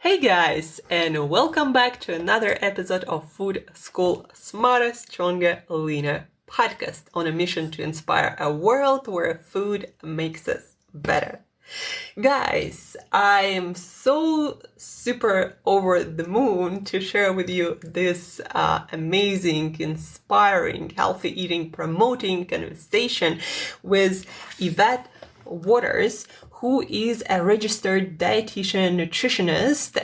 Hey guys, and welcome back to another episode of Food School Smarter, Stronger, Leaner podcast on a mission to inspire a world where food makes us better. Guys, I am so super over the moon to share with you this amazing, inspiring, healthy eating, promoting conversation with Yvette Waters, who is a registered dietitian nutritionist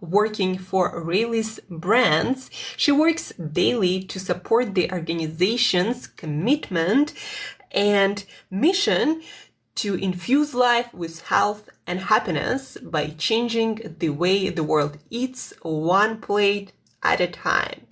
working for RALEY'S brands. She works daily to support the organization's commitment and mission to infuse life with health and happiness by changing the way the world eats one plate at a time.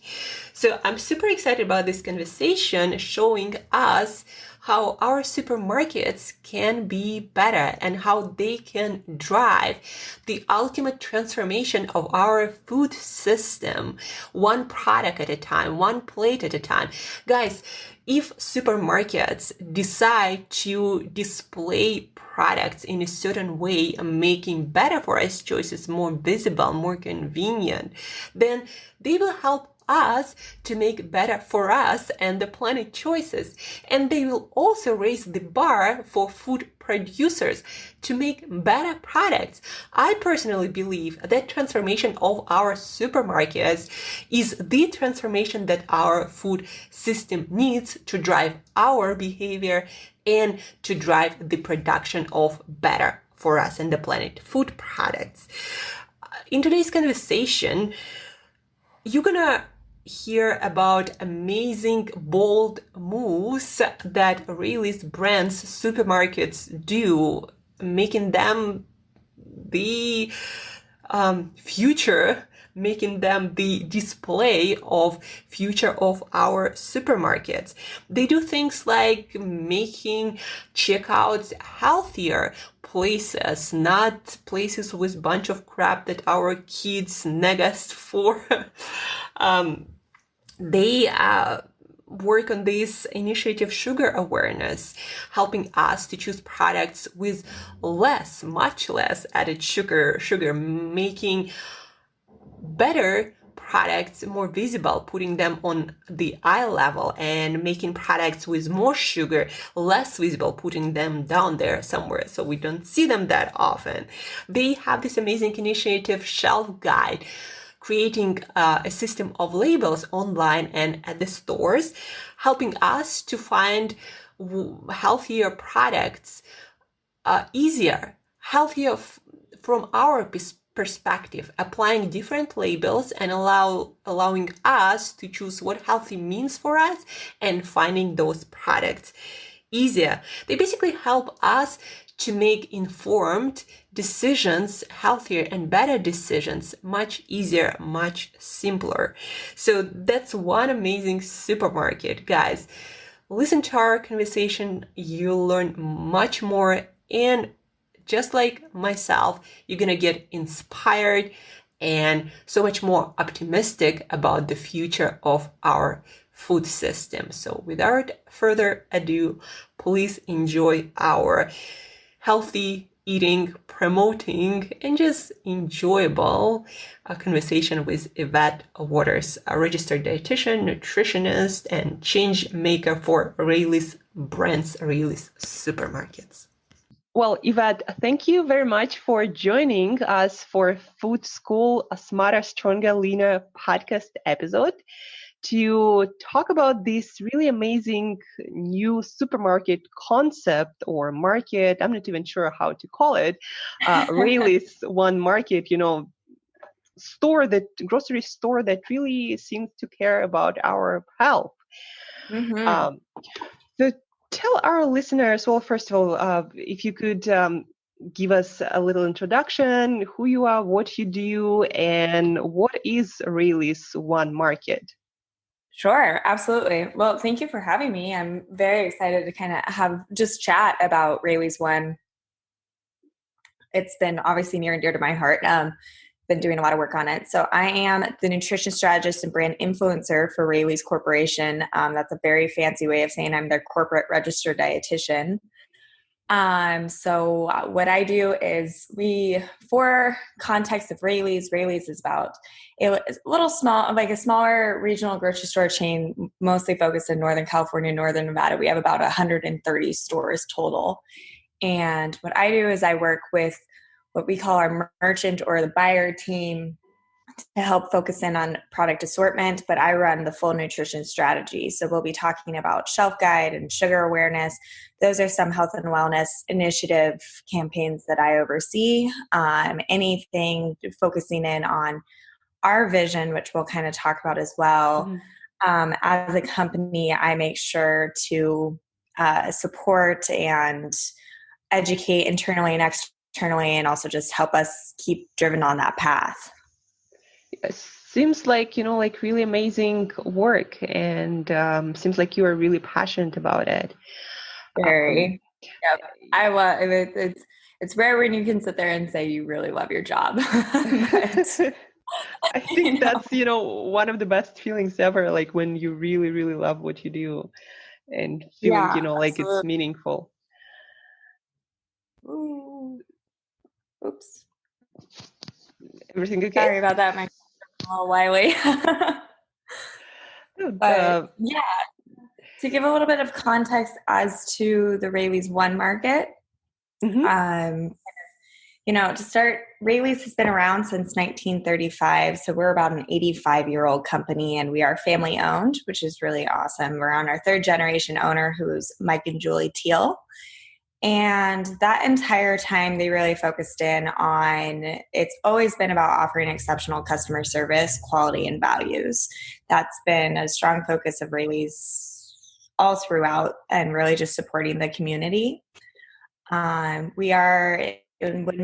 So I'm super excited about this conversation showing us how our supermarkets can be better and how they can drive the ultimate transformation of our food system, one product at a time, one plate at a time. Guys, if supermarkets decide to display products in a certain way, making better for us choices more visible, more convenient, then they will help us to make better for us and the planet choices. And they will also raise the bar for food producers to make better products. I personally believe that transformation of our supermarkets is the transformation that our food system needs to drive our behavior and to drive the production of better for us and the planet food products. In today's conversation, you're gonna hear about amazing, bold moves that RALEY'S brands supermarkets do, making them the future, making them the display of future of our supermarkets. They do things like making checkouts healthier places, not places with a bunch of crap that our kids nag us for. They work on this initiative, sugar awareness, helping us to choose products with much less added sugar, making better products more visible, putting them on the eye level, and making products with more sugar less visible, putting them down there somewhere so we don't see them that often. They have this amazing initiative, Shelf Guide, creating a system of labels online and at the stores, helping us to find healthier products easier, healthier from our perspective, applying different labels and allowing us to choose what healthy means for us and finding those products easier. They basically help us to make informed decisions, healthier and better decisions, much easier, much simpler. So that's one amazing supermarket, guys. Listen to our conversation, you'll learn much more, and just like myself, you're gonna get inspired and so much more optimistic about the future of our food system. So without further ado, please enjoy our healthy eating, promoting, and just enjoyable conversation with Yvette Waters, a registered dietitian, nutritionist, and change maker for RALEY'S brands, RALEY'S supermarkets. Well, Yvette, thank you very much for joining us for Food School Smarter, Stronger, Leaner podcast episode to talk about this really amazing new supermarket concept or market. I'm not even sure how to call it. RALEY'S one market, grocery store that really seems to care about our health. Mm-hmm. So tell our listeners, well, first of all, if you could give us a little introduction, who you are, what you do, and what is RALEY'S one market? Sure, absolutely. Well, thank you for having me. I'm very excited to kind of just chat about RALEY'S One. It's been obviously near and dear to my heart. Been doing a lot of work on it. So I am the nutrition strategist and brand influencer for RALEY'S Corporation. That's a very fancy way of saying I'm their corporate registered dietitian. So what I do is for context of Raley's is about a little small, like a smaller regional grocery store chain, mostly focused in Northern California, Northern Nevada. We have about 130 stores total. And what I do is I work with what we call our merchant or the buyer team to help focus in on product assortment, but I run the full nutrition strategy. So we'll be talking about shelf guide and sugar awareness. Those are some health and wellness initiative campaigns that I oversee. Anything focusing in on our vision, which we'll kind of talk about as well. As a company, I make sure to support and educate internally and externally, and also just help us keep driven on that path. Seems like, like really amazing work, and seems like you are really passionate about it. Very. Yep. I love it. It's rare when you can sit there and say you really love your job. But, I think that's, one of the best feelings ever, like when you really, really love what you do and feeling, like absolutely. it's meaningful. Ooh. Oops. Everything okay? Sorry about that. My a little wily. But yeah, to give a little bit of context as to the Raley's One market, to start, Raley's has been around since 1935, so we're about an 85-year-old company, and we are family owned, which is really awesome. We're on our third generation owner, who's Mike and Julie Teal. And that entire time, they really focused in on, it's always been about offering exceptional customer service, quality, and values. That's been a strong focus of Raley's all throughout, and really just supporting the community. When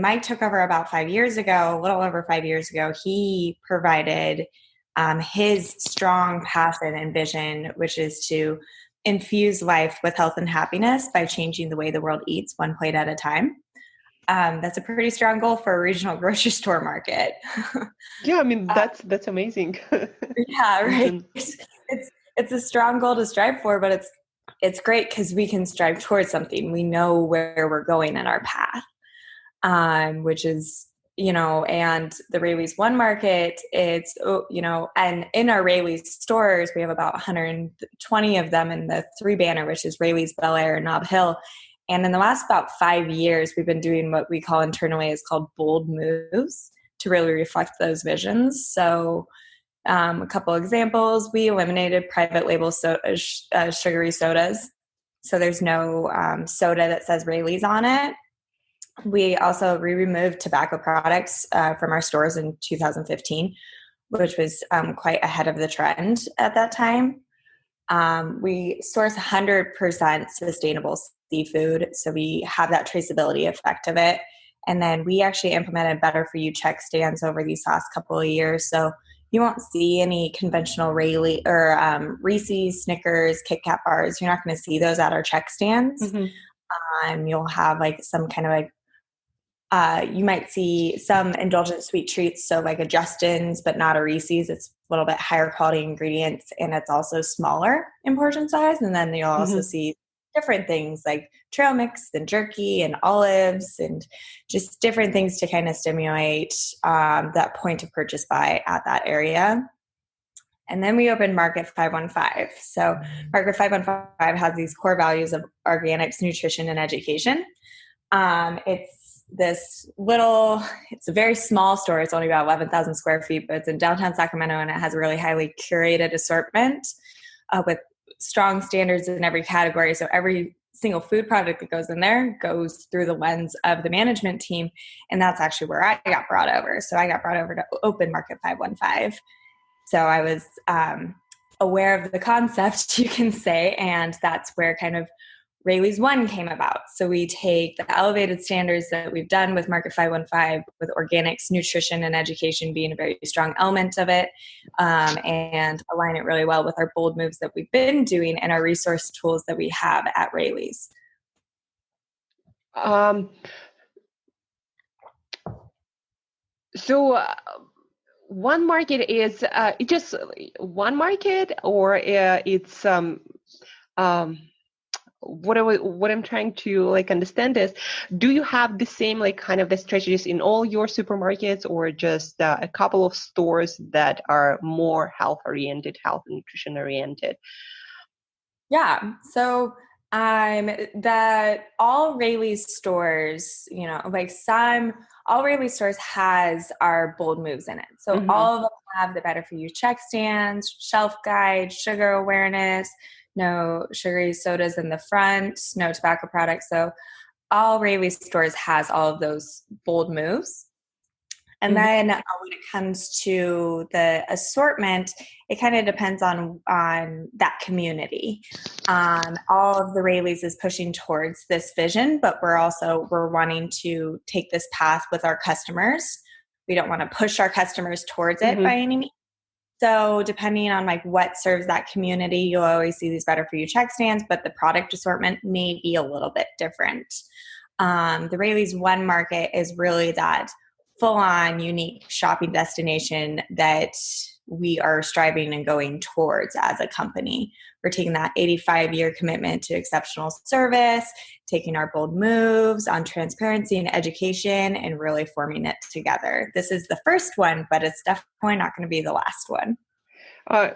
Mike took over about 5 years ago, a little over 5 years ago, he provided his strong passion and vision, which is to infuse life with health and happiness by changing the way the world eats, one plate at a time. That's a pretty strong goal for a regional grocery store market. Yeah, I mean, that's amazing. Yeah, right. It's a strong goal to strive for, but it's great because we can strive towards something. We know where we're going in our path, which is, and the Raley's One market, it's, and in our Raley's stores, we have about 120 of them in the 3 banner, which is Raley's, Bel Air, and Nob Hill. And in the last about 5 years, we've been doing what we call internally is called bold moves to really reflect those visions. So a couple examples, we eliminated private label sugary sodas. So there's no soda that says Raley's on it. We also removed tobacco products from our stores in 2015, which was quite ahead of the trend at that time. We source 100% sustainable seafood, so we have that traceability effect of it. And then we actually implemented better for you check stands over these last couple of years. So you won't see any conventional Raley or Reese's, Snickers, Kit Kat bars. You're not going to see those at our check stands. You'll have like some kind of like, you might see some indulgent sweet treats, so like a Justin's, but not a Reese's. It's a little bit higher quality ingredients, and it's also smaller in portion size. And then you'll also see different things like trail mix and jerky and olives and just different things to kind of stimulate that point of purchase buy at that area. And then we opened Market 515. So Market 515 has these core values of organics, nutrition, and education. It's a very small store. It's only about 11,000 square feet, but it's in downtown Sacramento, and it has a really highly curated assortment with strong standards in every category. So every single food product that goes in there goes through the lens of the management team. And that's actually where I got brought over. So I got brought over to open Market 515. So I was aware of the concept, you can say, and that's where kind of Raley's One came about. So we take the elevated standards that we've done with Market 515, with organics, nutrition, and education being a very strong element of it, and align it really well with our bold moves that we've been doing and our resource tools that we have at Raley's. One market is just one market, or it's what I'm trying to like understand is, do you have the same like kind of the strategies in all your supermarkets, or just a couple of stores that are more health oriented, health and nutrition oriented? Yeah. So that all Raley's stores, all Raley's stores has our bold moves in it. So Mm-hmm. all of them have the better for you check stands, shelf guide, sugar awareness, no sugary sodas in the front, no tobacco products. So all Raley's stores has all of those bold moves. And then when it comes to the assortment, it kind of depends on that community. All of the Raley's is pushing towards this vision, but we're wanting to take this path with our customers. We don't want to push our customers towards it by any means. So depending on like what serves that community, you'll always see these better for you check stands, but the product assortment may be a little bit different. The Raley's One Market is really that full-on unique shopping destination that we are striving and going towards as a company. We're taking that 85-year commitment to exceptional service, taking our bold moves on transparency and education, and really forming it together. This is the first one, but it's definitely not going to be the last one.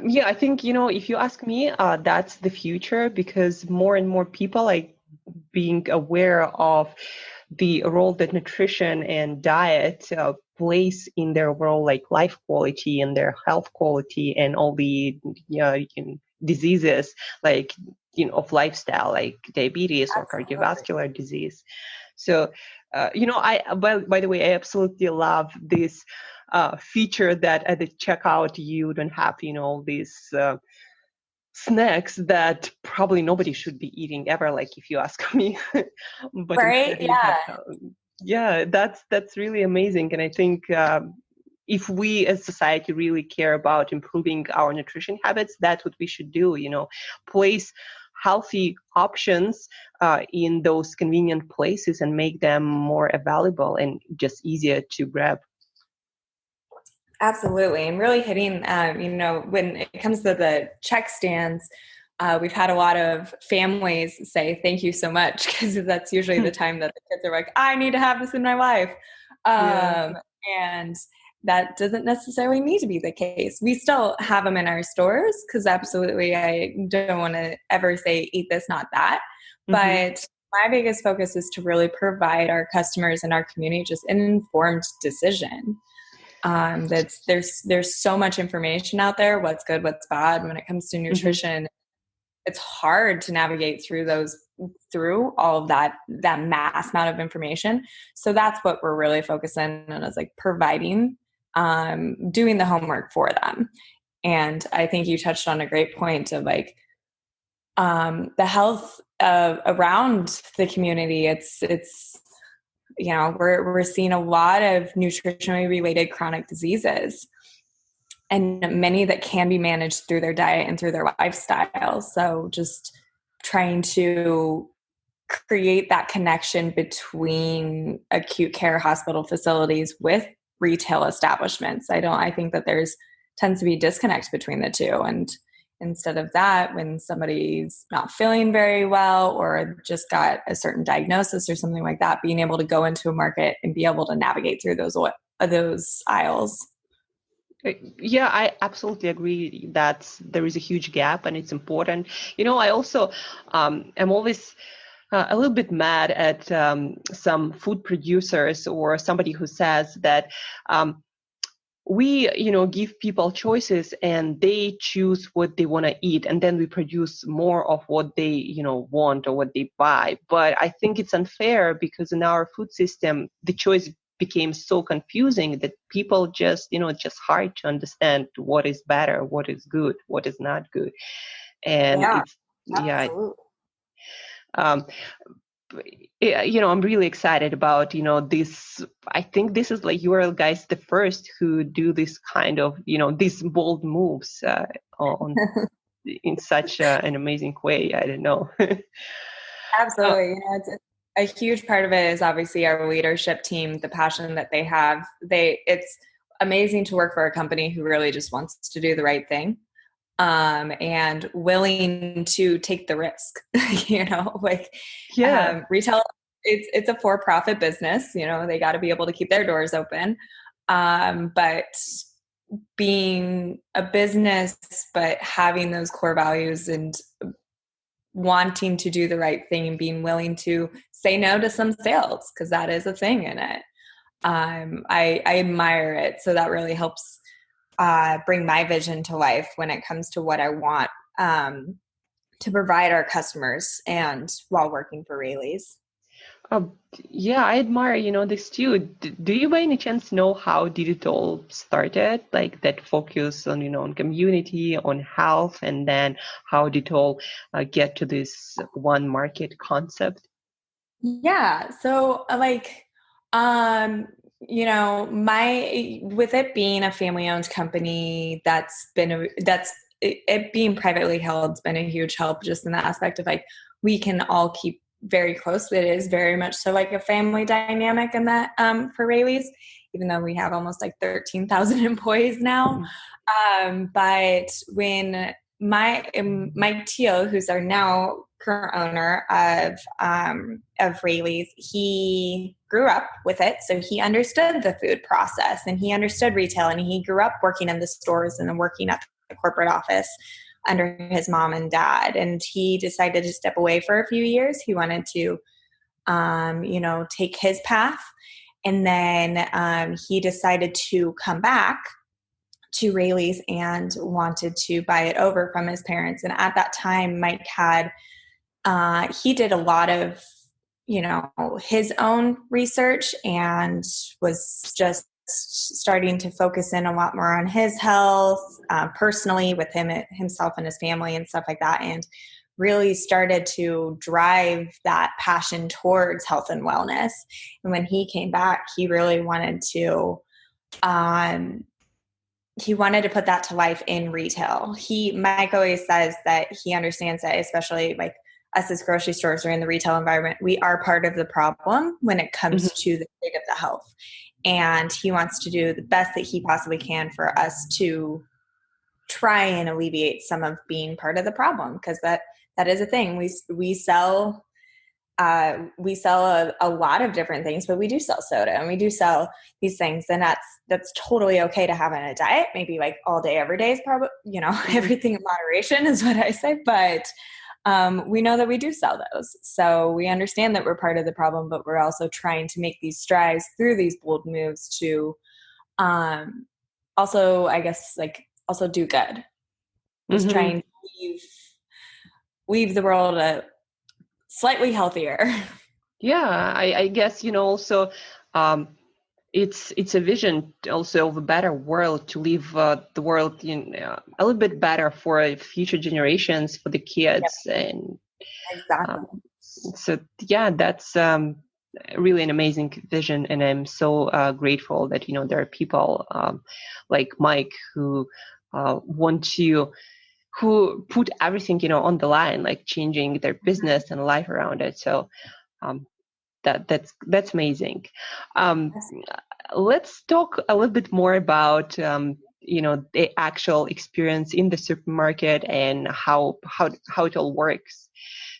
Yeah, I think, if you ask me, that's the future, because more and more people like being aware of the role that nutrition and diet plays in their overall like life quality and their health quality, and all the diseases like of lifestyle, like diabetes or cardiovascular disease. So by the way, I absolutely love this feature that at the checkout you don't have all these snacks that probably nobody should be eating ever, like if you ask me. But right? Yeah, that's really amazing. And I think if we as society really care about improving our nutrition habits, that's what we should do. Place healthy options in those convenient places and make them more available and just easier to grab. Absolutely. And really hitting, when it comes to the check stands, we've had a lot of families say, thank you so much, because that's usually the time that the kids are like, I need to have this in my life. And that doesn't necessarily need to be the case. We still have them in our stores, because absolutely, I don't want to ever say, eat this, not that. But my biggest focus is to really provide our customers and our community just an informed decision. There's so much information out there, what's good, what's bad when it comes to nutrition. It's hard to navigate through all of that mass amount of information. So that's what we're really focusing on, is like providing, doing the homework for them. And I think you touched on a great point of like, the health around the community. It's we're seeing a lot of nutritionally related chronic diseases, and many that can be managed through their diet and through their lifestyle. So just trying to create that connection between acute care hospital facilities with retail establishments. I think that tends to be disconnect between the two. And instead of that, when somebody's not feeling very well or just got a certain diagnosis or something like that, being able to go into a market and be able to navigate through those aisles. Yeah, I absolutely agree that there is a huge gap and it's important. I also am always a little bit mad at some food producers or somebody who says that we, give people choices and they choose what they want to eat, and then we produce more of what they, want or what they buy. But I think it's unfair, because in our food system, the choice became so confusing that people just, it's just hard to understand what is better, what is good, what is not good. And I'm really excited about, this. I think this is like you are guys the first who do this kind of, these bold moves in such an amazing way. I don't know. Absolutely. It's a huge part of it is obviously our leadership team, the passion that they have. It's amazing to work for a company who really just wants to do the right thing. and willing to take the risk. Yeah. Retail, it's a for-profit business. They got to be able to keep their doors open. But being a business, but having those core values and wanting to do the right thing and being willing to say no to some sales, because that is a thing in it. I admire it. So that really helps bring my vision to life when it comes to what I want to provide our customers and while working for RALEY'S. Yeah, I admire, this too. Do you by any chance know how did it all started? Like that focus on, on community, on health, and then how did it all get to this one market concept? Yeah. So with it being a family-owned company, it being privately held has been a huge help, just in the aspect of we can all keep very close. It is very much so like a family dynamic in that for RALEY'S, even though we have almost 13,000 employees now. But when Mike Teal, who's our now current owner of RALEY'S, he grew up with it, so he understood the food process and he understood retail, and he grew up working in the stores and then working at the corporate office under his mom and dad. And he decided to step away for a few years. He wanted to, take his path. And then he decided to come back to RALEY'S and wanted to buy it over from his parents. And at that time, Mike he did a lot of, his own research and was just starting to focus in a lot more on his health, personally with himself and his family and stuff like that. And really started to drive that passion towards health and wellness. And when he came back, he really wanted to, put that to life in retail. Mike always says that he understands that, especially us as grocery stores or in the retail environment, we are part of the problem when it comes to the state of the health. And he wants to do the best that he possibly can for us to try and alleviate some of being part of the problem, because that is a thing. We sell a lot of different things, but we do sell soda and we do sell these things, and that's totally okay to have in a diet. Maybe all day, every day is probably, everything in moderation is what I say, but we know that we do sell those. So we understand that we're part of the problem, but we're also trying to make these strides through these bold moves to also, I guess, also do good. Just trying to leave the world slightly healthier. Yeah, I guess, also it's a vision also of a better world, to leave the world a little bit better for future generations, for the kids. Yep. And exactly. So yeah, that's really an amazing vision, and I'm so grateful that there are people like Mike who who put everything on the line, changing their business and life around it. So that's amazing. Let's talk a little bit more about the actual experience in the supermarket and how it all works.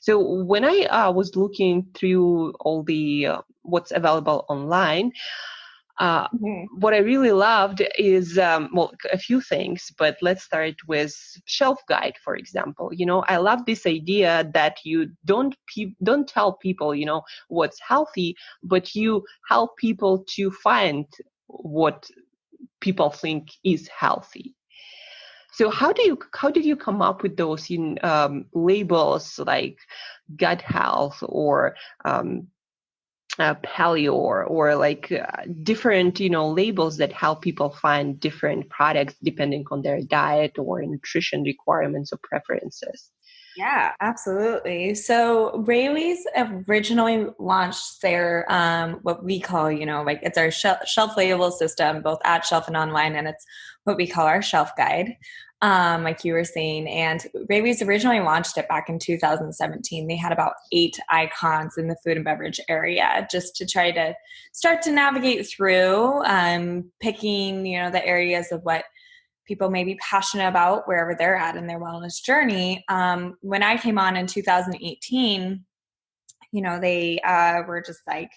So when I was looking through all the what's available online, what I really loved is a few things, but let's start with shelf guide, for example. I love this idea that you don't tell people what's healthy, but you help people to find what people think is healthy. So how did you come up with those labels like gut health or paleo or different labels that help people find different products depending on their diet or nutrition requirements or preferences? Yeah, absolutely. So RALEY'S originally launched their what we call it's our shelf label system, both at shelf and online, and it's what we call our shelf guide, like you were saying. And RALEY'S originally launched it back in 2017. They had about 8 icons in the food and beverage area, just to try to start to navigate through picking the areas of what people may be passionate about wherever they're at in their wellness journey. When I came on in 2018, they were just like,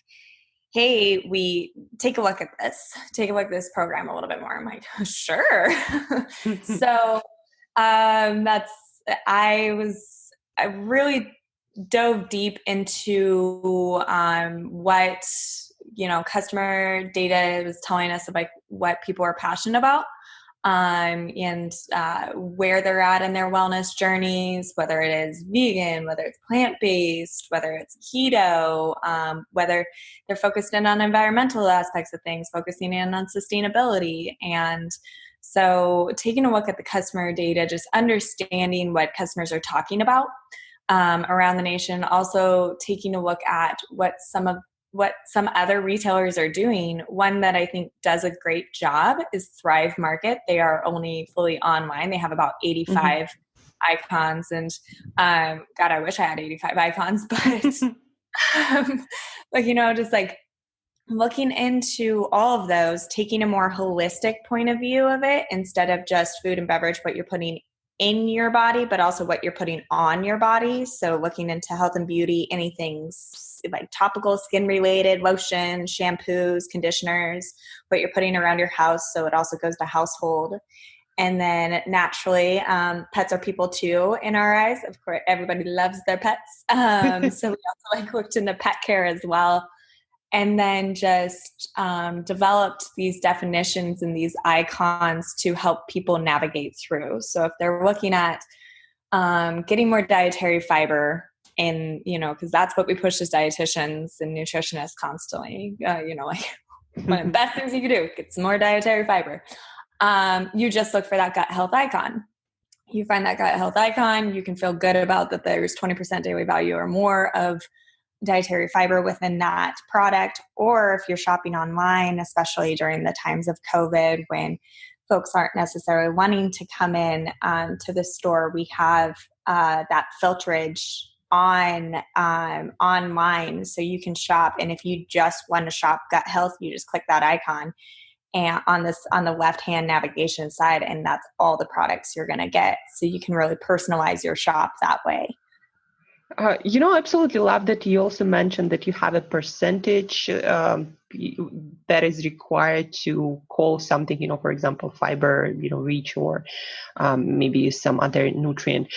hey, we take a look at this program a little bit more. I'm like, sure. So I really dove deep into what customer data was telling us about what people are passionate about, and where they're at in their wellness journeys, whether it is vegan, whether it's plant-based, whether it's keto, whether they're focused in on environmental aspects of things, focusing in on sustainability. And so taking a look at the customer data, just understanding what customers are talking about around the nation, also taking a look at what some other retailers are doing. One that I think does a great job is Thrive Market. They are only fully online. They have about 85 icons, and God, I wish I had 85 icons, but just like looking into all of those, taking a more holistic point of view of it instead of just food and beverage, what you're putting in your body, but also what you're putting on your body. So looking into health and beauty, anything like topical skin related, lotion, shampoos, conditioners, what you're putting around your house. So it also goes to household. And then naturally, pets are people too in our eyes. Of course, everybody loves their pets. So we also looked into pet care as well. And then just developed these definitions and these icons to help people navigate through. So if they're looking at getting more dietary fiber, and because that's what we push as dietitians and nutritionists constantly, like one of the best things you can do, get some more dietary fiber. You just look for that gut health icon. You find that gut health icon, you can feel good about that there's 20% daily value or more of dietary fiber within that product. Or if you're shopping online, especially during the times of COVID when folks aren't necessarily wanting to come in to the store, we have that filterage online, so you can shop. And if you just want to shop gut health, you just click that icon and on the left hand navigation side, and that's all the products you're going to get. So you can really personalize your shop that way. Absolutely love that you also mentioned that you have a percentage that is required to call something, for example, fiber, rich, or maybe some other nutrient.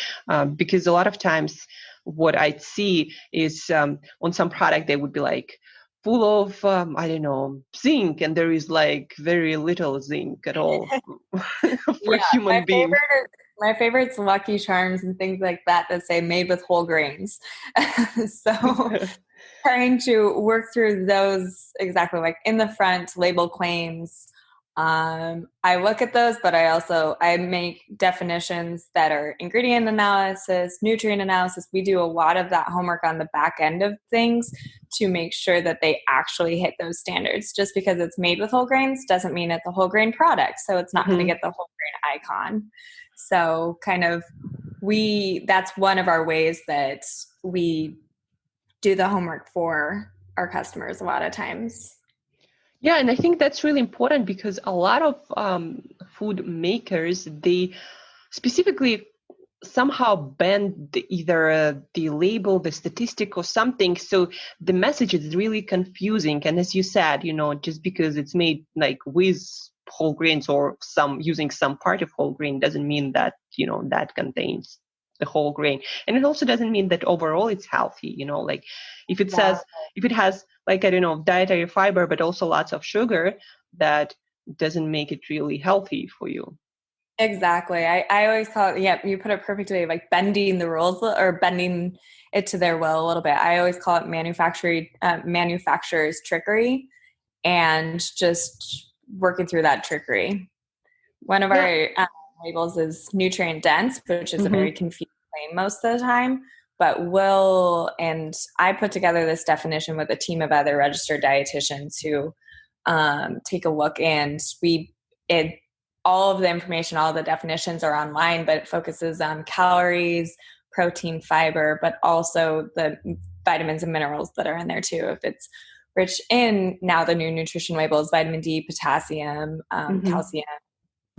Because a lot of times what I'd see is on some product, they would be like full of, zinc, and there is like very little zinc at all for human beings. My favorite's Lucky Charms and things like that say made with whole grains. So trying to work through those exactly, like in the front label claims. I look at those, but I make definitions that are ingredient analysis, nutrient analysis. We do a lot of that homework on the back end of things to make sure that they actually hit those standards. Just because it's made with whole grains doesn't mean it's a whole grain product. So it's not going to get the whole grain icon. So that's one of our ways that we do the homework for our customers a lot of times. Yeah, and I think that's really important because a lot of food makers, they specifically somehow bend either the label, the statistic, or something. So the message is really confusing. And as you said, just because it's made like with whole grains or using some part of whole grain doesn't mean that, that contains the whole grain. And it also doesn't mean that overall it's healthy, like if it says, if it has like, dietary fiber, but also lots of sugar, that doesn't make it really healthy for you. Exactly. I always call it, you put it perfectly, like bending the rules or bending it to their will a little bit. I always call it manufacturer's trickery, and just working through that trickery. One of our labels is nutrient dense, which is a very confusing name most of the time, but and I put together this definition with a team of other registered dietitians who take a look, and all of the information, all the definitions are online, but it focuses on calories, protein, fiber, but also the vitamins and minerals that are in there too. If it's rich in, now the new nutrition label is vitamin D, potassium, calcium,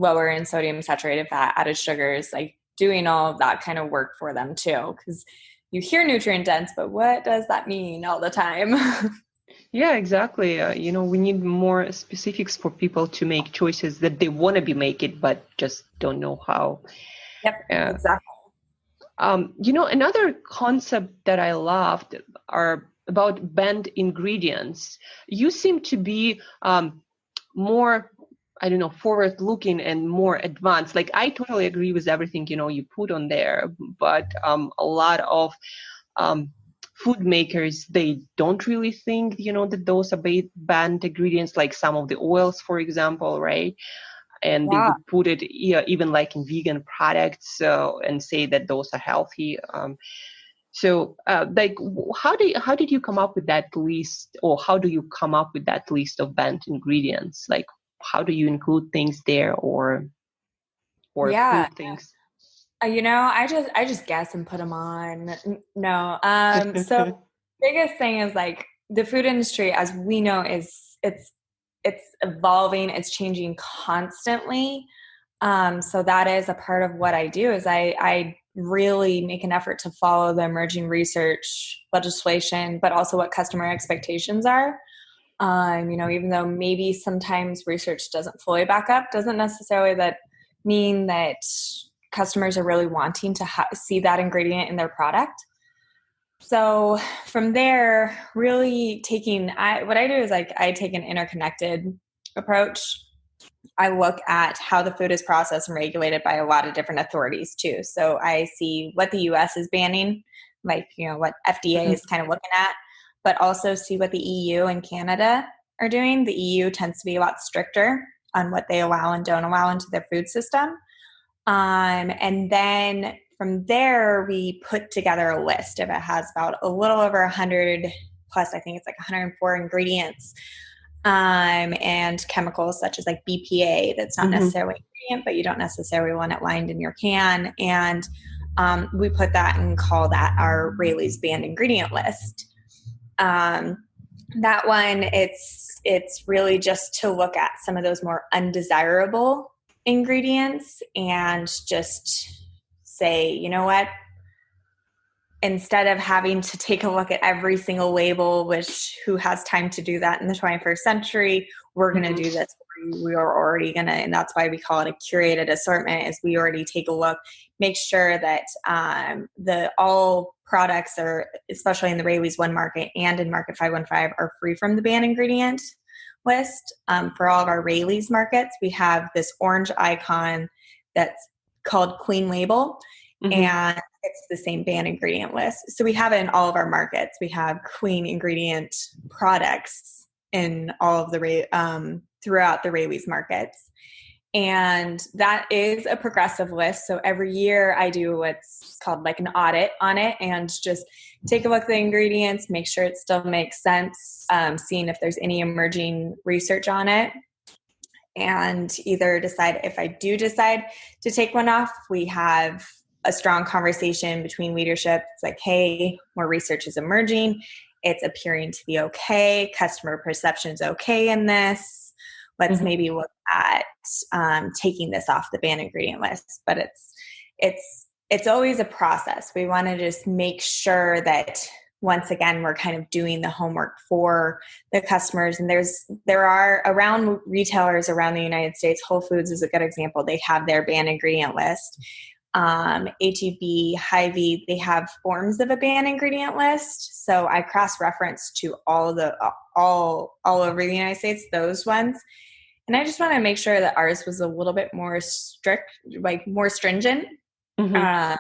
lower in sodium, saturated fat, added sugars, like doing all of that kind of work for them too. Because you hear nutrient dense, but what does that mean all the time? Yeah, exactly. We need more specifics for people to make choices that they want to be making, but just don't know how. Yep, exactly. Another concept that I loved are about banned ingredients. You seem to be more, I don't know, forward-looking and more advanced. Like, I totally agree with everything, you put on there, but a lot of food makers, they don't really think, that those are banned ingredients, like some of the oils, for example, right? And they would put it even like in vegan products and say that those are healthy. How did you come up with that list, or how do you come up with that list of banned ingredients? Like, how do you include things there, or food things? I just guess and put them on. No. So biggest thing is like the food industry, as we know, it's evolving, it's changing constantly. So that is a part of what I do is I really make an effort to follow the emerging research, legislation, but also what customer expectations are. Even though maybe sometimes research doesn't fully back up, doesn't necessarily mean that customers are really wanting to see that ingredient in their product. So from there, really what I do is like I take an interconnected approach. I look at how the food is processed and regulated by a lot of different authorities too. So I see what the US is banning, like, what FDA is kind of looking at, but also see what the EU and Canada are doing. The EU tends to be a lot stricter on what they allow and don't allow into their food system. And then from there, we put together a list. If it has about a little over 100 plus, I think it's like 104 ingredients and chemicals such as like BPA. That's not necessarily an ingredient, but you don't necessarily want it lined in your can. And we put that and call that our RALEY'S banned ingredient list. That one, it's really just to look at some of those more undesirable ingredients and just say, you know what, instead of having to take a look at every single label, which who has time to do that in the 21st century, we're going to do this. We are already going to, and that's why we call it a curated assortment, is we already take a look, make sure that all products are, especially in the RALEY'S 1 market and in market 515, are free from the banned ingredient list. For all of our RALEY'S markets, we have this orange icon that's called Clean Label, and it's the same banned ingredient list. So we have it in all of our markets. We have clean ingredient products in all of the throughout the RALEY'S markets. And that is a progressive list. So every year I do what's called like an audit on it and just take a look at the ingredients, make sure it still makes sense, seeing if there's any emerging research on it, and either decide, if I do decide to take one off, we have a strong conversation between leadership. It's like, hey, more research is emerging. It's appearing to be okay. Customer perception is okay in this. Let's maybe look at taking this off the banned ingredient list. But it's always a process. We want to just make sure that, once again, we're kind of doing the homework for the customers. And there are around retailers around the United States. Whole Foods is a good example. They have their banned ingredient list. HEB, Hy-Vee, they have forms of a banned ingredient list. So I cross-reference to all over the United States, those ones. And I just want to make sure that ours was a little bit more strict, like more stringent. And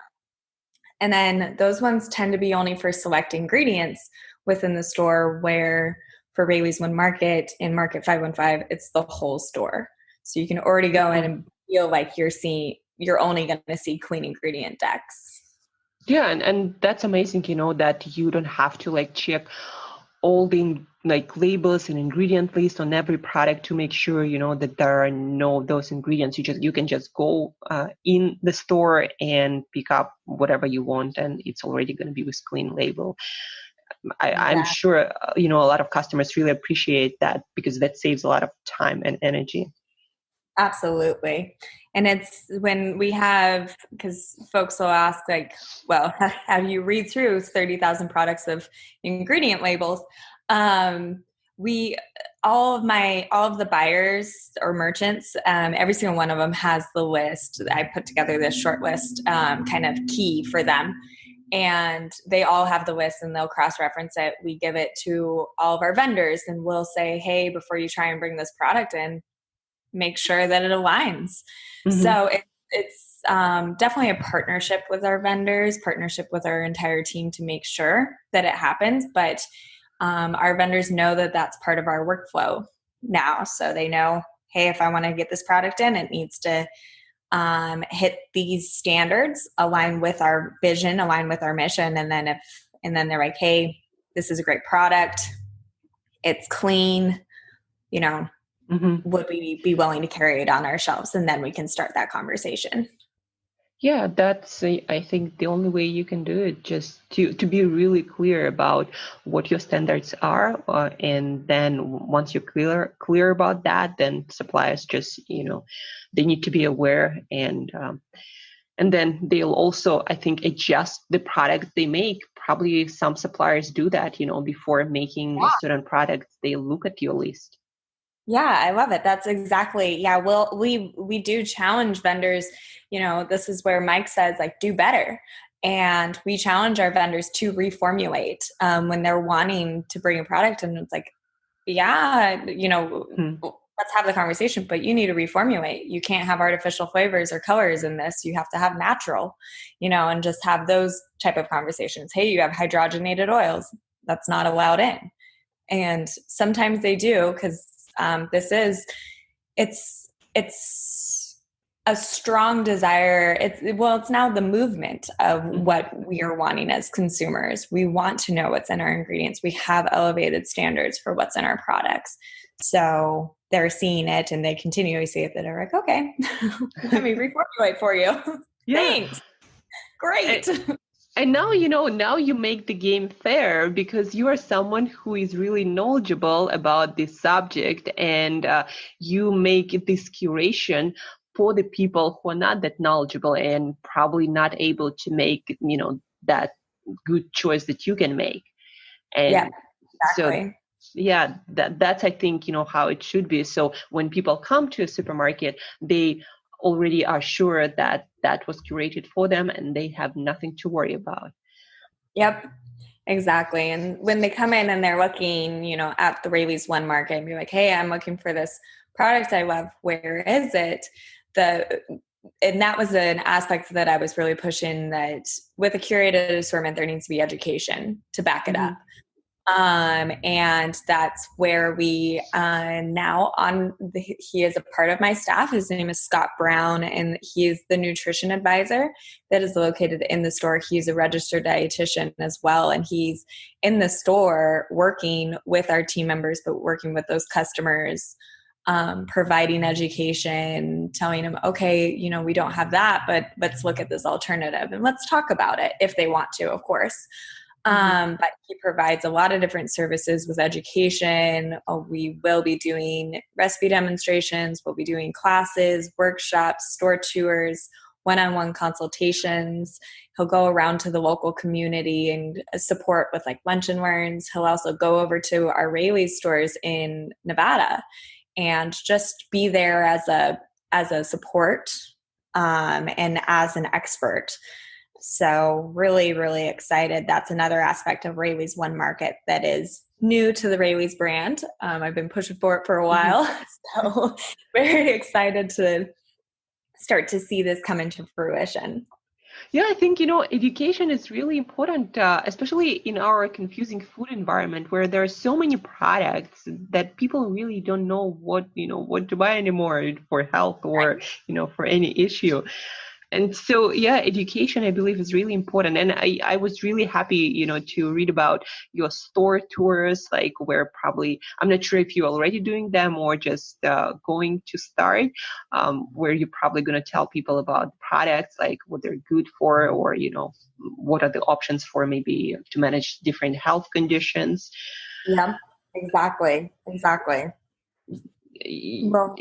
then those ones tend to be only for select ingredients within the store, where for RALEY'S 1 market, in market 515, it's the whole store. So you can already go in and feel like you're only going to see clean ingredient decks. Yeah. And that's amazing, that you don't have to like check all the like labels and ingredient list on every product to make sure, that there are no those ingredients. You can just go in the store and pick up whatever you want, and it's already going to be with clean label. I'm sure, a lot of customers really appreciate that, because that saves a lot of time and energy. Absolutely. And it's when we have, because folks will ask like, well, have you read through 30,000 products of ingredient labels? We, all of the buyers or merchants, every single one of them has the list. I put together this short list, kind of key for them. And they all have the list and they'll cross-reference it. We give it to all of our vendors and we'll say, hey, before you try and bring this product in, make sure that it aligns. Mm-hmm. So it's definitely a partnership with our vendors, partnership with our entire team to make sure that it happens. But our vendors know that that's part of our workflow now. So they know, hey, if I want to get this product in, it needs to hit these standards, align with our vision, align with our mission. And then they're like, hey, this is a great product. It's clean, mm-hmm. Would we be willing to carry it on our shelves? And then we can start that conversation. Yeah, that's, I think, the only way you can do it, just to be really clear about what your standards are. And then once you're clear about that, then suppliers just, they need to be aware. And then they'll also, I think, adjust the product they make. Probably some suppliers do that, before making certain products, they look at your list. Yeah, I love it. That's exactly. Yeah. Well, we do challenge vendors. This is where Mike says, like, do better. And we challenge our vendors to reformulate when they're wanting to bring a product. And it's like, yeah, let's have the conversation, but you need to reformulate. You can't have artificial flavors or colors in this. You have to have natural, and just have those type of conversations. Hey, you have hydrogenated oils. That's not allowed in. And sometimes they do, because it's a strong desire. It's now the movement of what we are wanting as consumers. We want to know what's in our ingredients. We have elevated standards for what's in our products. So they're seeing it and they continually see it, that are like, okay, let me reformulate for you. Yeah. Thanks. Great. And now, now you make the game fair, because you are someone who is really knowledgeable about this subject, and you make this curation for the people who are not that knowledgeable and probably not able to make, that good choice that you can make. And yeah, exactly. So, yeah, that's, I think, how it should be. So when people come to a supermarket, they already are sure that that was curated for them and they have nothing to worry about. Yep, exactly. And when they come in and they're looking, at the RALEY'S One Market and be like, hey, I'm looking for this product I love. Where is it? And that was an aspect that I was really pushing, that with a curated assortment, there needs to be education to back it up. And that's where we now he is a part of my staff. His name is Scott Brown, and he is the nutrition advisor that is located in the store. He's a registered dietitian as well, and he's in the store working with our team members, but working with those customers, providing education, telling them, okay, we don't have that, but let's look at this alternative and let's talk about it if they want to, of course. But he provides a lot of different services with education. We will be doing recipe demonstrations. We'll be doing classes, workshops, store tours, one-on-one consultations. He'll go around to the local community and support with like lunch and learns. He'll also go over to our RALEY'S stores in Nevada and just be there as a support, and as an expert. So really, really excited. That's another aspect of RALEY'S One Market that is new to the RALEY'S brand. I've been pushing for it for a while. So very excited to start to see this come into fruition. Yeah, I think, education is really important, especially in our confusing food environment where there are so many products that people really don't know what to buy anymore for health or, for any issue. And so, yeah, education, I believe, is really important. And I was really happy, to read about your store tours, like where probably, I'm not sure if you're already doing them or just going to start, where you're probably going to tell people about products, like what they're good for, or, what are the options for maybe to manage different health conditions. Yeah, exactly. Well,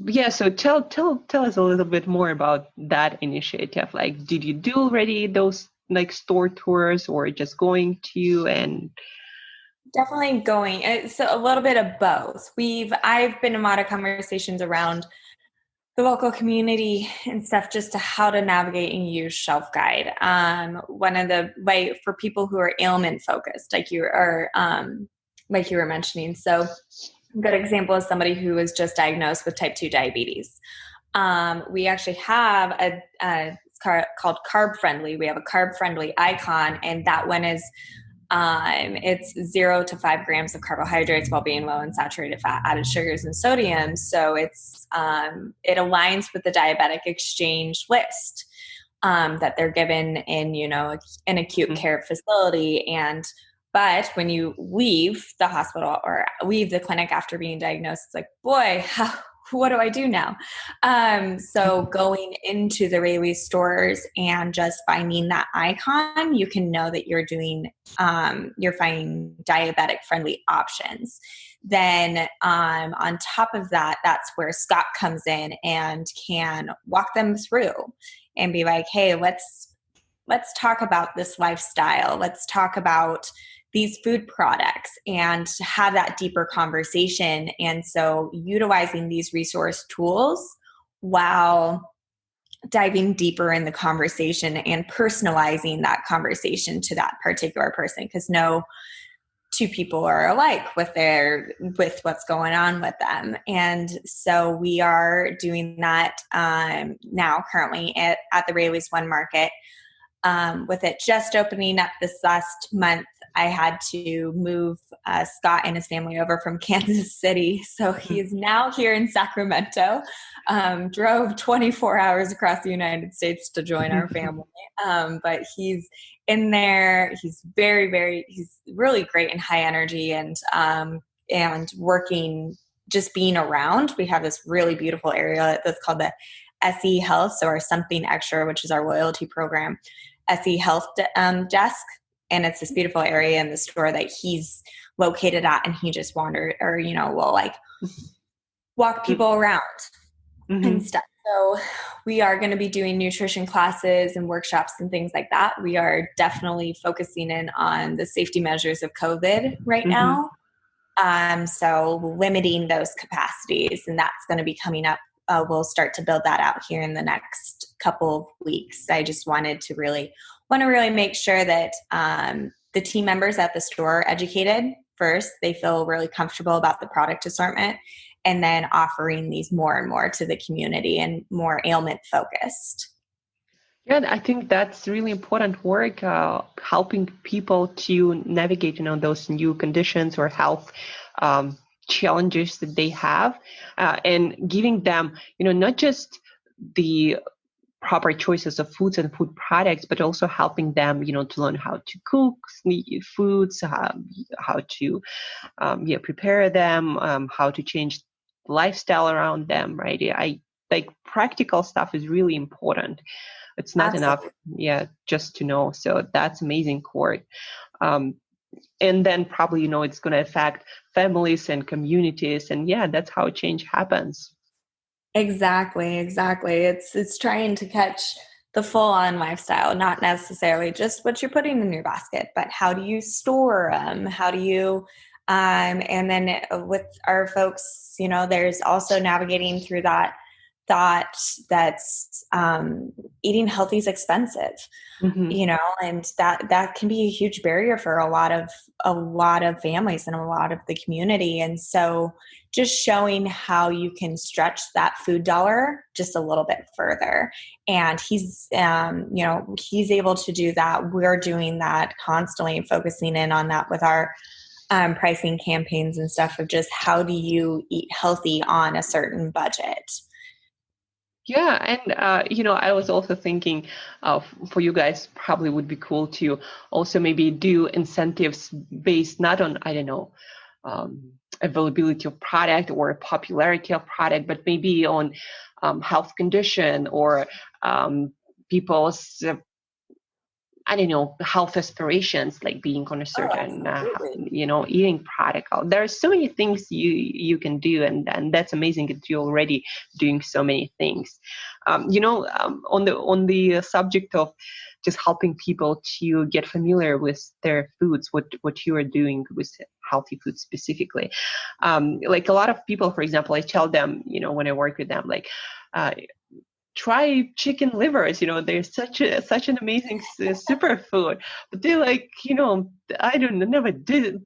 yeah, so tell us a little bit more about that initiative. Like, did you do already those like store tours, or just going to? And Definitely going. It's a little bit of both. I've been in a lot of conversations around the local community and stuff, just to how to navigate and use Shelf Guide. One of the way for people who are ailment focused, like you were mentioning. So a good example is somebody who was just diagnosed with type 2 diabetes. We actually have it's called Carb Friendly. We have a Carb Friendly icon, and that one is it's 0 to 5 grams of carbohydrates while being low in saturated fat, added sugars, and sodium. So it aligns with the diabetic exchange list that they're given in, an acute care facility. But when you leave the hospital or leave the clinic after being diagnosed, it's like, boy, what do I do now? So going into the RALEY'S stores and just finding that icon, you can know that you're finding diabetic friendly options. Then on top of that, that's where Scott comes in and can walk them through and be like, hey, let's talk about this lifestyle. Let's talk about these food products and have that deeper conversation. And so utilizing these resource tools while diving deeper in the conversation and personalizing that conversation to that particular person, because no two people are alike with what's going on with them. And so we are doing that now currently at the RALEY'S One Market. With it just opening up this last month, I had to move Scott and his family over from Kansas City. So he is now here in Sacramento, drove 24 hours across the United States to join our family. But he's in there. He's he's really great and high energy and working, just being around. We have this really beautiful area that's called the SE Health, so our Something Extra, which is our loyalty program, SE Health desk. And it's this beautiful area in the store that he's located at, and he just wandered or, will like walk people around and stuff. So we are going to be doing nutrition classes and workshops and things like that. We are definitely focusing in on the safety measures of COVID right now. So limiting those capacities, and that's going to be coming up. We'll start to build that out here in the next couple of weeks. I just wanted to really make sure that the team members at the store are educated first. They feel really comfortable about the product assortment, and then offering these more and more to the community and more ailment focused. Yeah, I think that's really important work, helping people to navigate, those new conditions or health challenges that they have, and giving them, not just the proper choices of foods and food products, but also helping them, to learn how to cook foods, how to prepare them, how to change the lifestyle around them, right? I like practical stuff is really important. It's not enough, just to know. So that's amazing, Court. And then probably, it's going to affect families and communities. And that's how change happens. Exactly. It's trying to catch the full-on lifestyle, not necessarily just what you're putting in your basket, but how do you store them? How do you, and then with our folks, there's also navigating through that thought that's eating healthy is expensive, and that can be a huge barrier for a lot of families and a lot of the community. And so just showing how you can stretch that food dollar just a little bit further. And he's able to do that. We're doing that constantly, focusing in on that with our pricing campaigns and stuff of just how do you eat healthy on a certain budget. Yeah. And, I was also thinking for you guys, probably would be cool to also maybe do incentives based not on, availability of product or popularity of product, but maybe on health condition or people's I don't know, health aspirations, like being on a Oh, certain, absolutely. eating protocol. There are so many things you can do, and that's amazing that you're already doing so many things. On the subject of just helping people to get familiar with their foods, what you are doing with healthy food specifically. Like a lot of people, for example, I tell them, when I work with them, like, try chicken livers. They're such an amazing superfood, but they're like, I don't know, never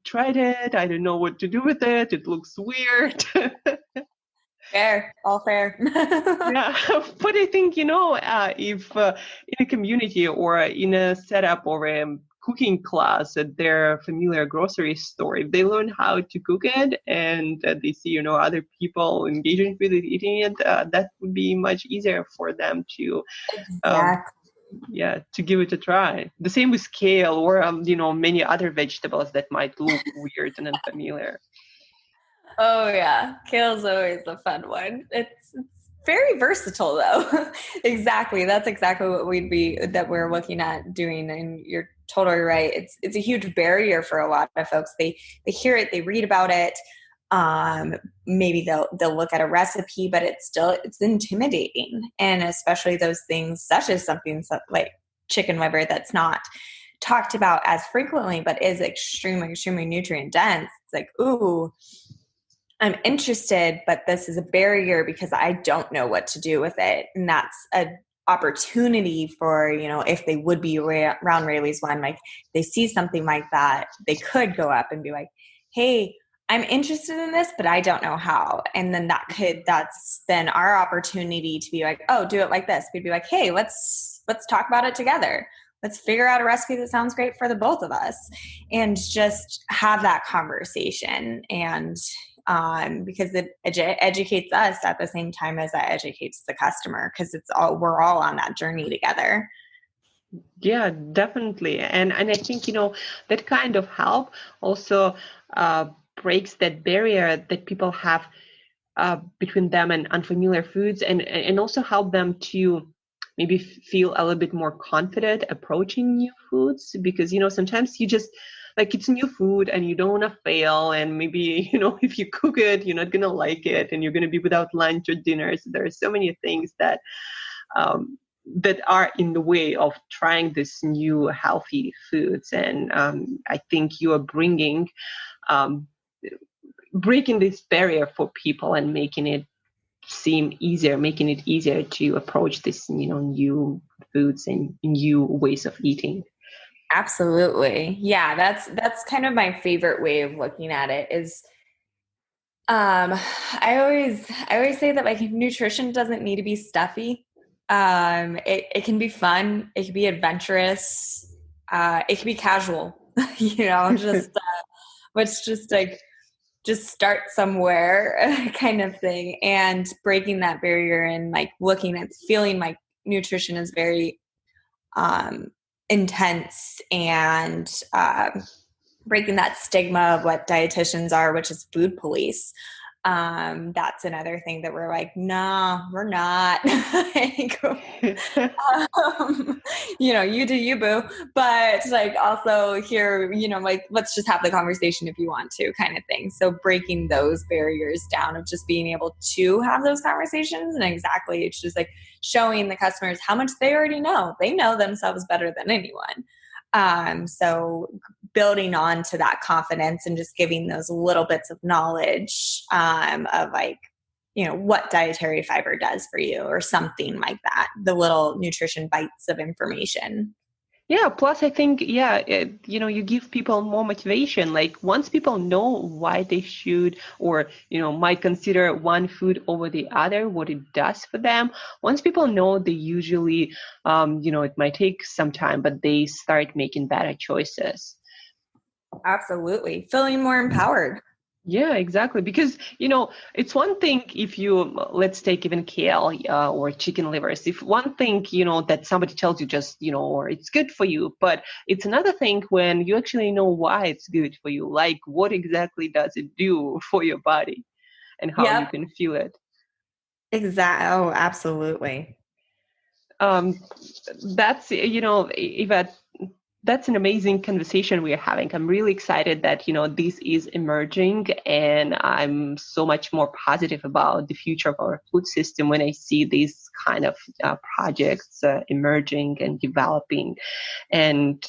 tried it. I don't know what to do with it. It looks weird. Fair, all fair. Yeah, but I think, if in a community or in a setup or a cooking class at their familiar grocery store, if they learn how to cook it and they see, other people engaging with it, eating it, that would be much easier for them to, um, Exactly. to give it a try. The same with kale or, many other vegetables that might look weird and unfamiliar. Oh yeah, kale's always a fun one. It's very versatile though. Exactly. That's exactly what we're looking at doing. And you're totally right. It's a huge barrier for a lot of folks. They hear it, they read about it. Maybe they'll look at a recipe, but it's intimidating. And especially those things such as something like chicken liver that's not talked about as frequently, but is extremely, extremely nutrient dense. It's like, ooh, I'm interested, but this is a barrier because I don't know what to do with it. And that's a opportunity for, if they would be around RALEY'S one, like they see something like that, they could go up and be like, hey, I'm interested in this, but I don't know how. And then that's then our opportunity to be like, oh, do it like this. We'd be like, hey, let's talk about it together. Let's figure out a recipe that sounds great for the both of us and just have that conversation. And because it educates us at the same time as that educates the customer, because we're all on that journey together. Yeah, definitely. And I think, that kind of help also breaks that barrier that people have between them and unfamiliar foods, and also help them to maybe feel a little bit more confident approaching new foods, because, sometimes you just, like, it's new food and you don't want to fail, and maybe, if you cook it, you're not going to like it, and you're going to be without lunch or dinner. So there are so many things that that are in the way of trying this new healthy foods. And I think you are breaking this barrier for people and making it easier to approach this, new foods and new ways of eating. Absolutely. Yeah, that's kind of my favorite way of looking at it is I always say that like nutrition doesn't need to be stuffy. It can be fun, it can be adventurous, it can be casual, just let's just like just start somewhere kind of thing, and breaking that barrier and like looking at feeling like nutrition is very intense, and breaking that stigma of what dietitians are, which is food police. That's another thing that we're like, no, we're not. You do you, boo. But like also here, like let's just have the conversation if you want to, kind of thing. So breaking those barriers down of just being able to have those conversations, and exactly, it's just like showing the customers how much they already know. They know themselves better than anyone. So building on to that confidence and just giving those little bits of knowledge of like, what dietary fiber does for you or something like that, the little nutrition bites of information. Yeah, plus I think, you give people more motivation. Like once people know why they should or, might consider one food over the other, what it does for them. Once people know, they usually, it might take some time, but they start making better choices. Absolutely. Feeling more empowered. Yeah, exactly. Because, it's one thing if let's take even kale or chicken livers. If one thing, that somebody tells you just, or it's good for you, but it's another thing when you actually know why it's good for you. Like what exactly does it do for your body and how you can feel it. Exactly. Oh, absolutely. That's, Yvette, that's an amazing conversation we're having. I'm really excited that, this is emerging, and I'm so much more positive about the future of our food system when I see these kind of projects emerging and developing and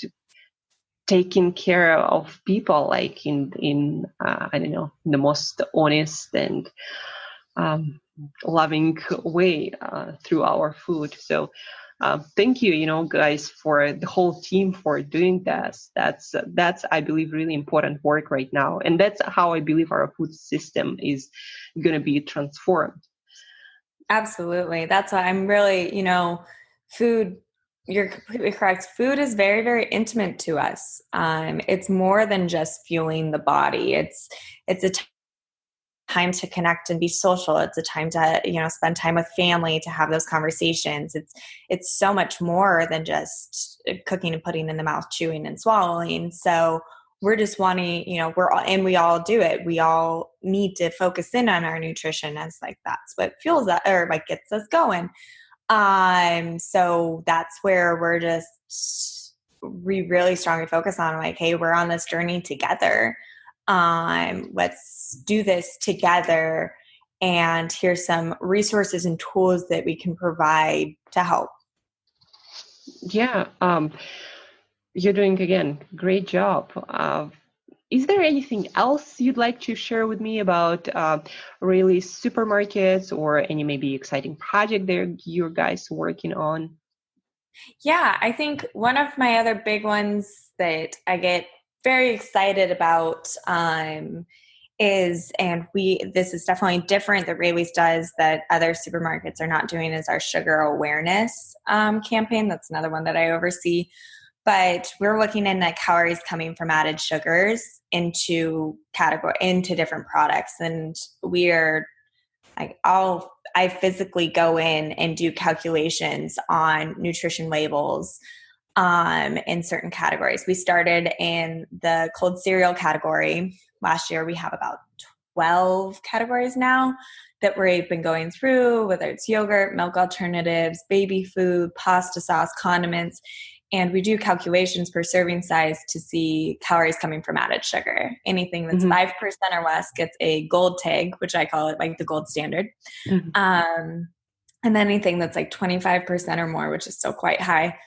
taking care of people like in I don't know, the most honest and loving way through our food. So thank you, guys, for the whole team for doing this. That's I believe really important work right now, and that's how I believe our food system is going to be transformed. Absolutely. That's why I'm really, food. You're completely correct. Food is very, very intimate to us. It's more than just fueling the body. It's a time to connect and be social. It's a time to, spend time with family, to have those conversations. It's so much more than just cooking and putting in the mouth, chewing and swallowing. So we're just wanting, we all do it. We all need to focus in on our nutrition as like, that's what fuels us or like gets us going. So that's where we really strongly focus on like, hey, we're on this journey together. Let's do this together. And here's some resources and tools that we can provide to help. Yeah. You're doing, again, great job. Is there anything else you'd like to share with me about Raley's supermarkets or any maybe exciting project there you guys working on? Yeah, I think one of my other big ones that I get very excited about this is definitely different that Raley's does that other supermarkets are not doing, is our sugar awareness campaign. That's another one that I oversee. But we're looking in at calories coming from added sugars into different products. And we're like, I physically go in and do calculations on nutrition labels in certain categories. We started in the cold cereal category. Last year, we have about 12 categories now that we've been going through, whether it's yogurt, milk alternatives, baby food, pasta sauce, condiments. And we do calculations per serving size to see calories coming from added sugar. Anything that's 5% or less gets a gold tag, which I call it like the gold standard. And then anything that's like 25% or more, which is still quite high,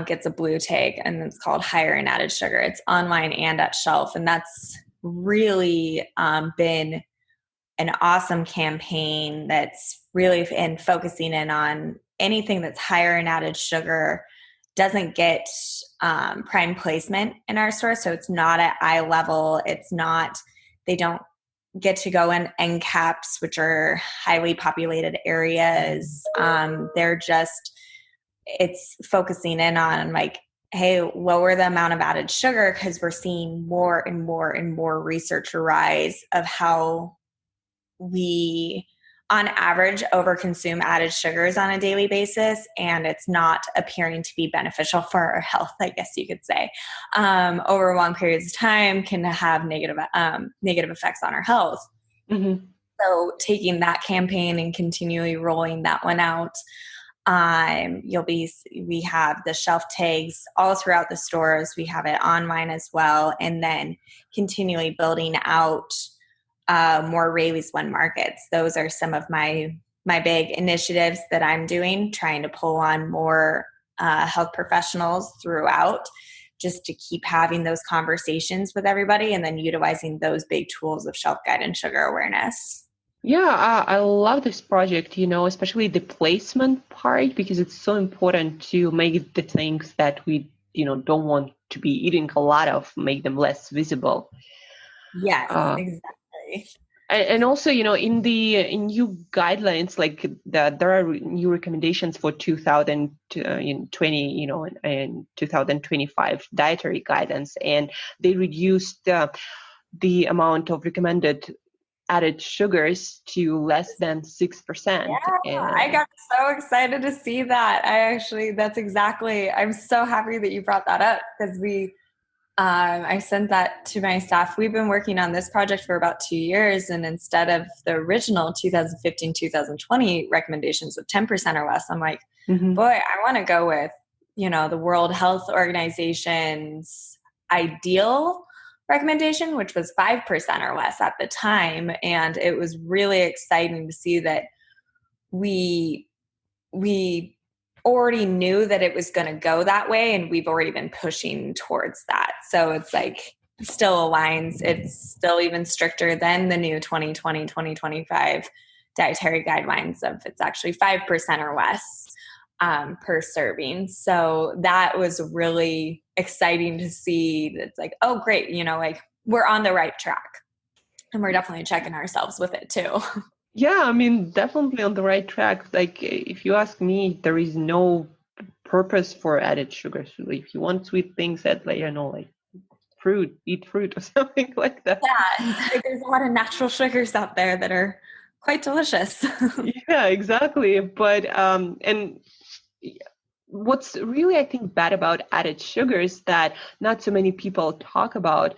gets a blue tag, and it's called higher in added sugar. It's online and at shelf. And that's really been an awesome campaign that's really focusing in on anything that's higher in added sugar doesn't get prime placement in our store. So it's not at eye level. They don't get to go in end caps, which are highly populated areas. It's focusing in on like, hey, lower the amount of added sugar, because we're seeing more and more and more research arise of how we, on average, overconsume added sugars on a daily basis, and it's not appearing to be beneficial for our health, I guess you could say. Over long periods of time can have negative effects on our health. So taking that campaign and continually rolling that one out, we have the shelf tags all throughout the stores. We have it online as well, and then continually building out more Raley's One markets. Those are some of my big initiatives that I'm doing, trying to pull on more health professionals throughout, just to keep having those conversations with everybody, and then utilizing those big tools of shelf guide and sugar awareness. Yeah, I love this project, especially the placement part, because it's so important to make the things that we, don't want to be eating a lot of, make them less visible. Yes, exactly. And also, in the new guidelines, like there are new recommendations for 2020, and 2025 dietary guidance, and they reduced the amount of recommended added sugars to less than 6%. Yeah, I got so excited to see that. I'm so happy that you brought that up, because I sent that to my staff. We've been working on this project for about 2 years, and instead of the original 2015-2020 recommendations of 10% or less, I'm like, boy, I want to go with the World Health Organization's ideal recommendation, which was 5% or less at the time. And it was really exciting to see that we already knew that it was going to go that way, and we've already been pushing towards that. So it's like, it still aligns. It's still even stricter than the new 2020, 2025 dietary guidelines of it's actually 5% or less per serving. So that was really exciting to see. It's like, oh, great. Like we're on the right track, and we're definitely checking ourselves with it too. Yeah, I mean, definitely on the right track. Like, if you ask me, there is no purpose for added sugar. So if you want sweet things, add, like, like fruit, eat fruit or something like that. Yeah, there's a lot of natural sugars out there that are quite delicious. Yeah, exactly. But and what's really, I think, bad about added sugars that not so many people talk about,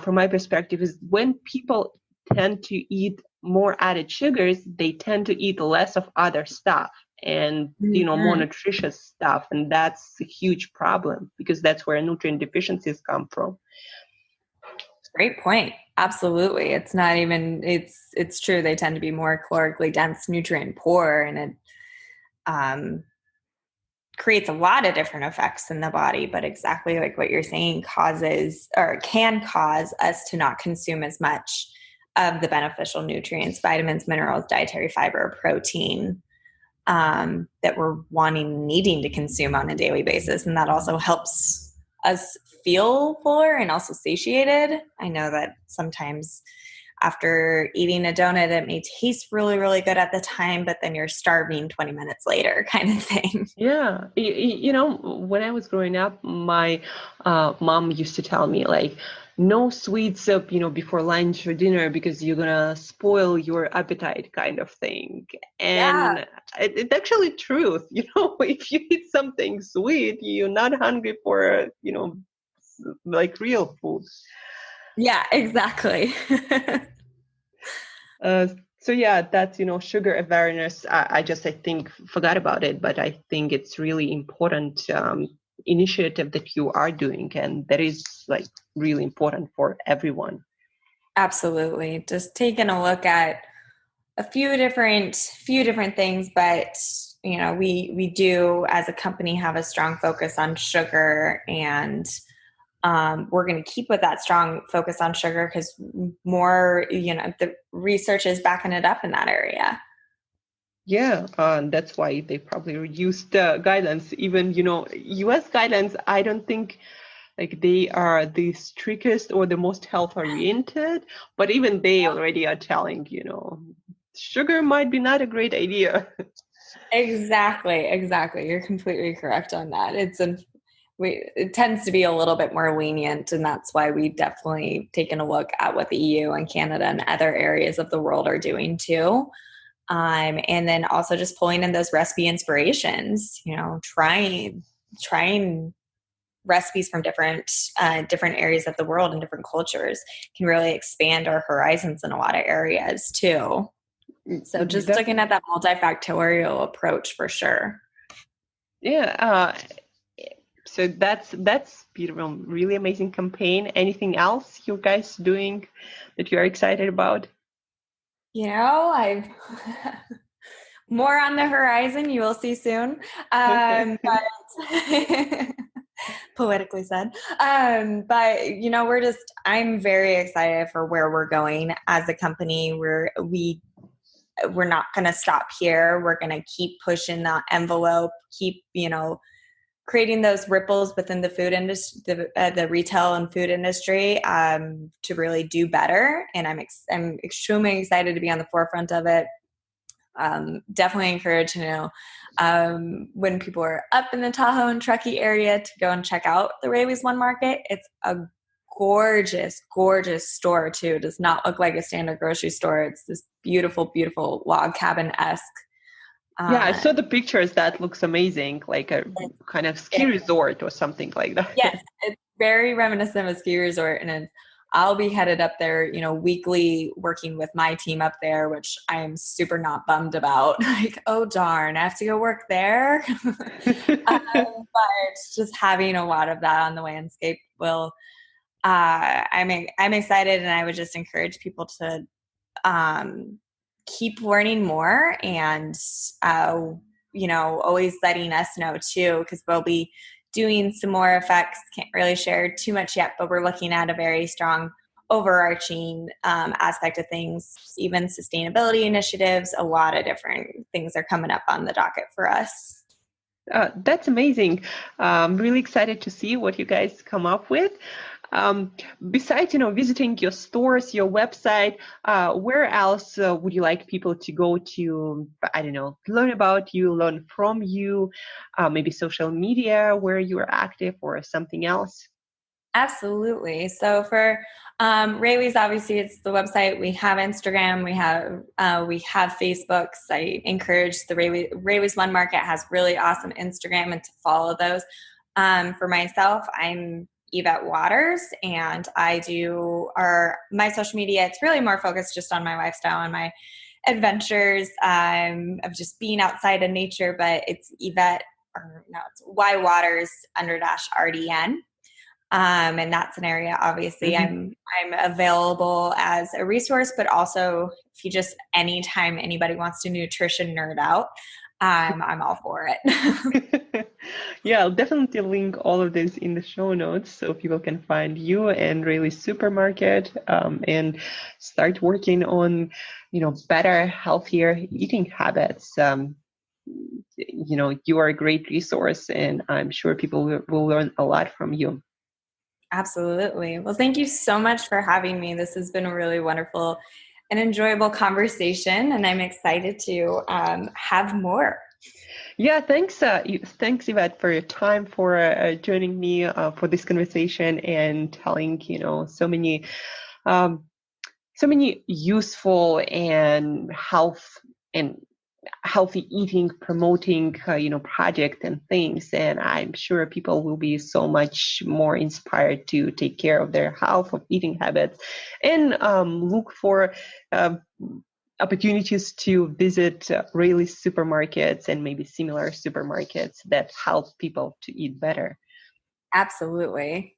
from my perspective, is when people tend to eat more added sugars, they tend to eat less of other stuff and, more nutritious stuff. And that's a huge problem because that's where nutrient deficiencies come from. Great point. Absolutely. It's not even, it's true. They tend to be more calorically dense, nutrient poor, and it creates a lot of different effects in the body, but exactly like what you're saying causes or can cause us to not consume as much of the beneficial nutrients, vitamins, minerals, dietary fiber, protein, that we're needing to consume on a daily basis. And that also helps us feel fuller and also satiated. I know that sometimes after eating a donut, it may taste really, really good at the time, but then you're starving 20 minutes later kind of thing. Yeah. When I was growing up, my mom used to tell me, like, no sweets up, before lunch or dinner because you're going to spoil your appetite kind of thing. And it's actually truth. If you eat something sweet, you're not hungry for, like real food. Yeah, exactly. So yeah, that's, sugar awareness. I think forgot about it, but I think it's really important initiative that you are doing, and that is like really important for everyone. Absolutely. Just taking a look at a few different things, but we do as a company have a strong focus on sugar, and we're going to keep with that strong focus on sugar because more, the research is backing it up in that area. Yeah, that's why they probably reduced guidelines. Even, US guidelines, I don't think like they are the strictest or the most health oriented, but even they already are telling, sugar might be not a great idea. Exactly. You're completely correct on that. It tends to be a little bit more lenient, and that's why we've definitely taken a look at what the EU and Canada and other areas of the world are doing too. And then also just pulling in those recipe inspirations, trying recipes from different areas of the world and different cultures can really expand our horizons in a lot of areas too. So just looking at that multifactorial approach for sure. Yeah. So that's beautiful, really amazing campaign. Anything else you guys doing that you're excited about? I've more on the horizon. You will see soon. But politically said. But I'm very excited for where we're going as a company. We're not going to stop here. We're going to keep pushing that envelope, keep, creating those ripples within the food industry, the retail and food industry, to really do better. And I'm extremely excited to be on the forefront of it. Definitely encourage, when people are up in the Tahoe and Truckee area to go and check out the RALEY'S One Market. It's a gorgeous, gorgeous store too. It does not look like a standard grocery store. It's this beautiful, beautiful log cabin-esque. Yeah, I saw the pictures. That looks amazing, like a kind of ski resort or something like that. Yes, it's very reminiscent of a ski resort, and I'll be headed up there, weekly working with my team up there, which I am super not bummed about. Like, oh darn, I have to go work there. But just having a lot of that on the landscape will, I'm excited, and I would just encourage people to keep learning more, and always letting us know too, because we'll be doing some more effects. Can't really share too much yet, but we're looking at a very strong overarching aspect of things, even sustainability initiatives. A lot of different things are coming up on the docket for us. That's amazing. I'm really excited to see what you guys come up with. Besides, visiting your stores, your website, where else would you like people to go to, I don't know, learn about you, learn from you, maybe social media where you are active or something else? Absolutely. So for RALEY'S, obviously it's the website. We have Instagram. We have Facebook. I encourage the RALEY'S One Market has really awesome Instagram, and to follow those. For myself, I'm Yvette Waters, and I do my social media. It's really more focused just on my lifestyle and my adventures of just being outside in nature. But it's Yvette, it's Y Waters _RDN. And that's an area, obviously, I'm available as a resource, but also if you just, anytime anybody wants to nutrition nerd out, I'm all for it. Yeah, I'll definitely link all of this in the show notes so people can find you and RALEY'S Supermarket, and start working on, better, healthier eating habits. You are a great resource, and I'm sure people will learn a lot from you. Absolutely. Well, thank you so much for having me. This has been a really wonderful and enjoyable conversation, and I'm excited to have more. Yeah, thanks, Yvette, for your time, for joining me for this conversation and telling, so many useful and healthy eating, promoting, project and things. And I'm sure people will be so much more inspired to take care of their health, of eating habits, and look for opportunities to visit RALEY'S supermarkets and maybe similar supermarkets that help people to eat better. Absolutely.